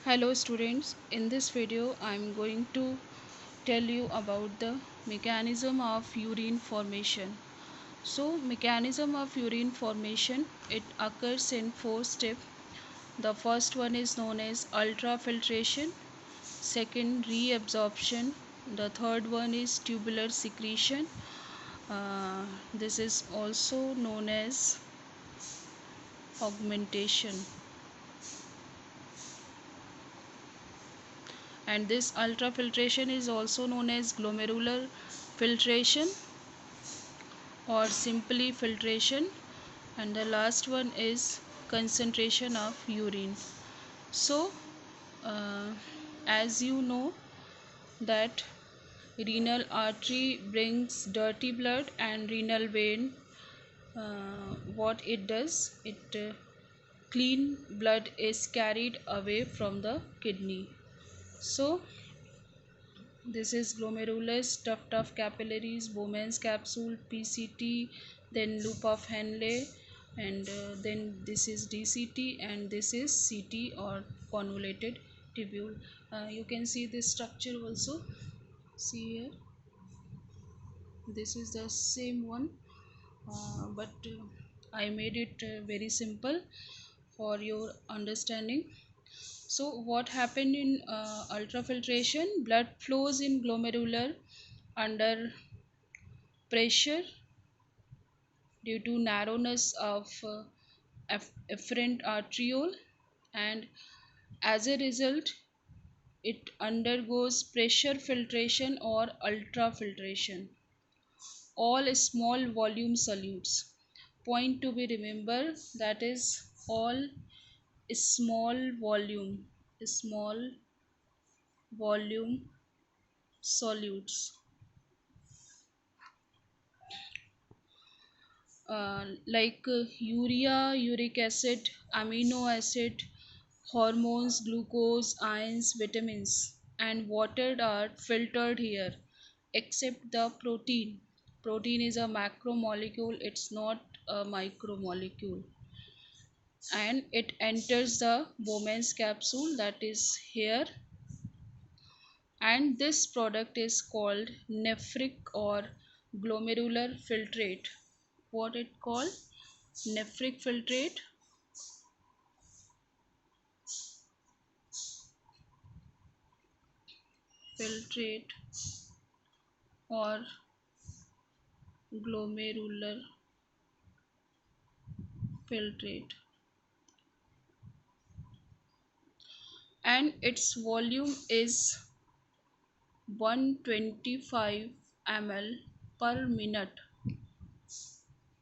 Hello students, in this video I am going to tell you about the mechanism of urine formation. So mechanism of urine formation, it occurs in four steps. The first one is known as ultrafiltration, second reabsorption, the third one is tubular secretion. This is also known as augmentation. And this ultrafiltration is also known as glomerular filtration or simply filtration, and the last one is concentration of urine. So uh, as you know that renal artery brings dirty blood, and renal vein, what it does, it clean blood is carried away from the kidney. So this is glomerulus, tuft of capillaries, Bowman's capsule, PCT, then loop of Henle, and then this is DCT, and this is CT or convoluted tubule. You can see this structure also. See here, this is the same one, but I made it very simple for your understanding. So what happened in ultrafiltration? Blood flows in glomerular under pressure due to narrowness of efferent arteriole, and as a result it undergoes pressure filtration or ultrafiltration. All small volume solutes. Point to be remember, that is all small volume solutes, like urea, uric acid, amino acid, hormones, glucose, ions, vitamins, and water are filtered here, except the protein. Protein is a macromolecule, it's not a micromolecule, and it enters the Bowman's capsule, that is here, and this product is called nephric or glomerular filtrate. What it called? Nephric filtrate. Filtrate or glomerular filtrate, and its volume is 125 ml per minute.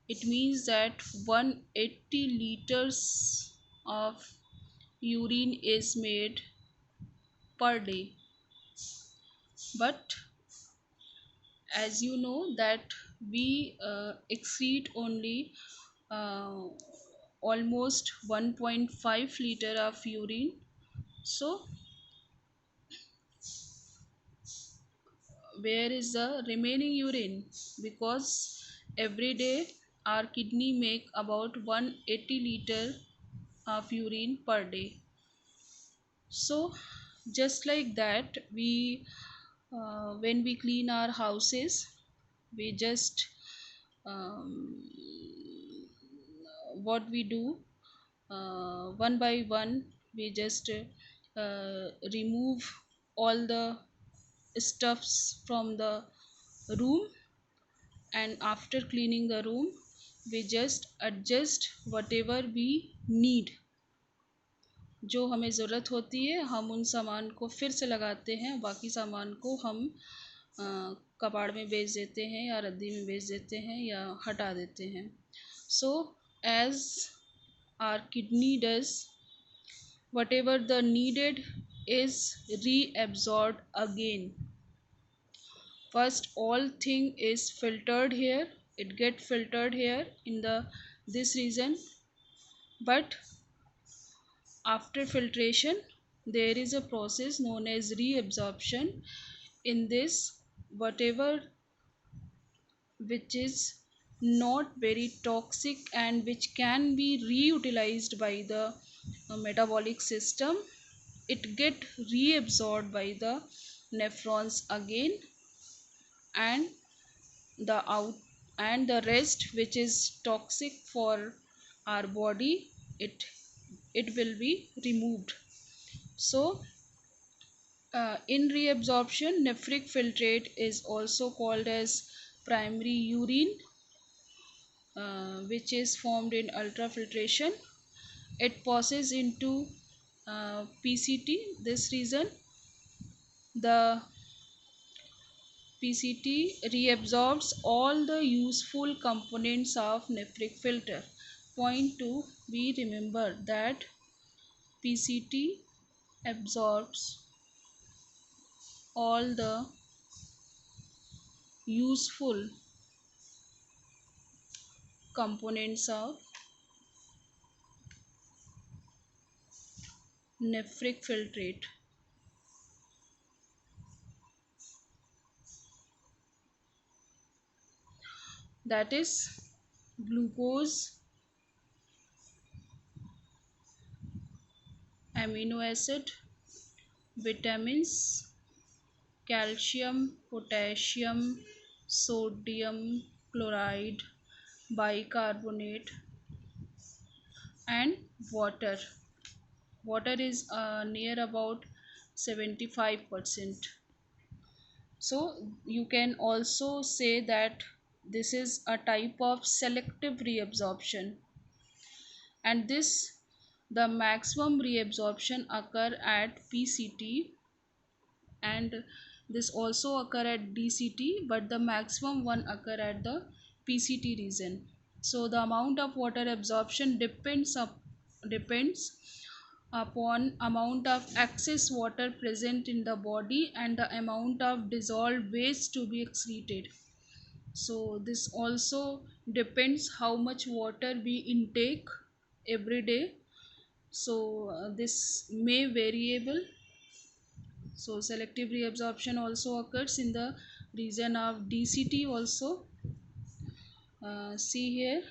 It means that 180 liters of urine is made per day. But as you know that we excrete only uh, almost 1.5 liter of urine. So where is the remaining urine? Because every day our kidney make about 180 liter of urine per day. So just like that, we when we clean our houses, we just um, what we do, one by one we just remove all the stuffs from the room, and after cleaning the room we just adjust whatever we need. जो हमें ज़रूरत होती है हम उन सामान को फिर से लगाते हैं, बाकी सामान को हम कबाड़ में बेच देते हैं या रद्दी में बेच देते हैं या हटा देते हैं. So as our kidney does, whatever the needed is reabsorbed again. First all thing is filtered here, it get filtered here in the this region, but after filtration there is a process known as reabsorption. In this, whatever which is not very toxic and which can be reutilized by the metabolic system, it get reabsorbed by the nephrons again, and the out and the rest which is toxic for our body, it will be removed. So in reabsorption, nephric filtrate is also called as primary urine, which is formed in ultrafiltration. It passes into PCT. This reason the PCT reabsorbs all the useful components of nephric filter. Point 2, we remember that PCT absorbs all the useful components of nephric filtrate. That is glucose, amino acid, vitamins, calcium, potassium, sodium chloride, bicarbonate, and water. Water is near about 75%. So you can also say that this is a type of selective reabsorption, and this the maximum reabsorption occur at PCT, and this also occur at DCT, but the maximum one occur at the PCT region. So the amount of water absorption depends upon amount of excess water present in the body and the amount of dissolved waste to be excreted. So this also depends how much water we intake every day. So this may variable. So selective reabsorption also occurs in the region of DCT also. See here,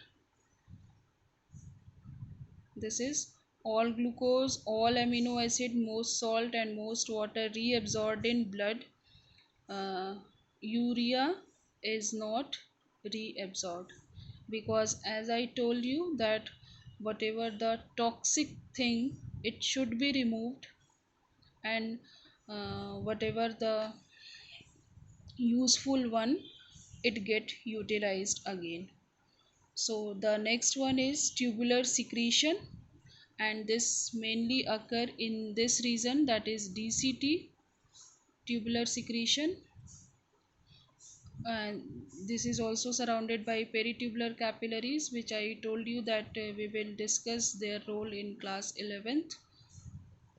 this is all glucose, all amino acid, most salt and most water reabsorbed in blood. Urea is not reabsorbed because, as I told you, that whatever the toxic thing, it should be removed, and whatever the useful one, it get utilized again. So the next one is tubular secretion, and this mainly occur in this region, that is DCT, tubular secretion. And this is also surrounded by peritubular capillaries, which I told you that we will discuss their role in class 11th.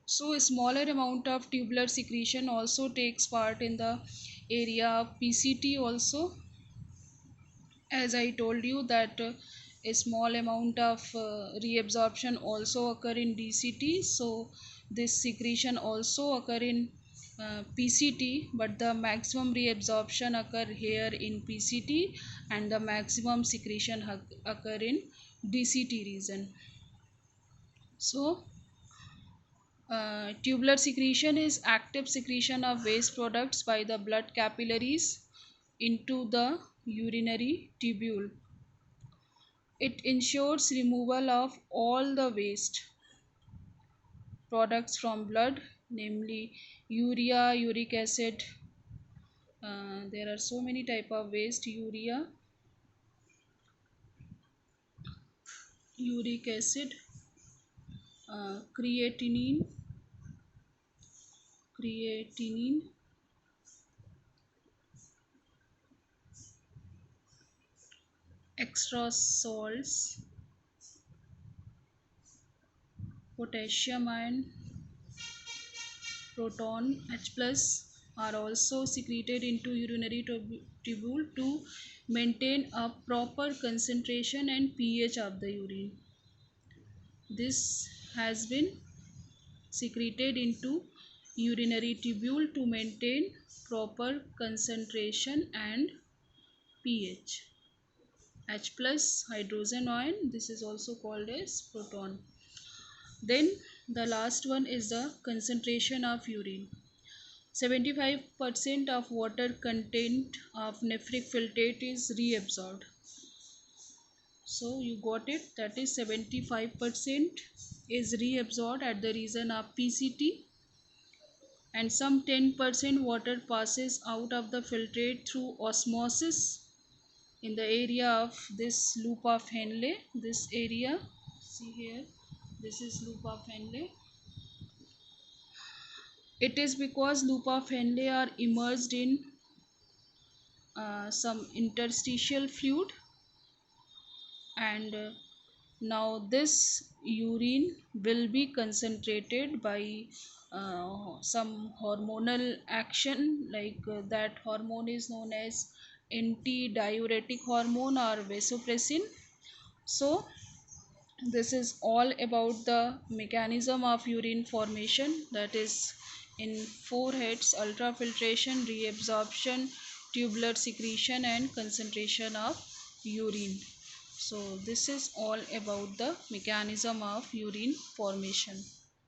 So a smaller amount of tubular secretion also takes part in the area of PCT also. As I told you that a small amount of reabsorption also occur in DCT. So this secretion also occur in PCT, but the maximum reabsorption occur here in PCT, and the maximum secretion occur in DCT region. So tubular secretion is active secretion of waste products by the blood capillaries into the urinary tubule. It ensures removal of all the waste products from blood, namely urea, uric acid. There are so many type of waste: urea, uric acid, creatinine, creatinine, extra salts, potassium ion, proton H plus are also secreted into urinary tubule to maintain a proper concentration and pH of the urine. This has been secreted into urinary tubule to maintain proper concentration and pH. H plus hydrogen ion, this is also called as proton. Then The last one is the concentration of urine. 75% of water content of nephric filtrate is reabsorbed. So you got it, that is 75% is reabsorbed at the region of PCT, and some 10% water passes out of the filtrate through osmosis in the area of this loop of Henle. This area, see here, this is loop of Henle. It is because loop of Henle are immersed in some interstitial fluid, and now this urine will be concentrated by some hormonal action, like that hormone is known as antidiuretic hormone or vasopressin. So this is all about the mechanism of urine formation, that is in four heads: ultrafiltration, reabsorption, tubular secretion, and concentration of urine. So this is all about the mechanism of urine formation.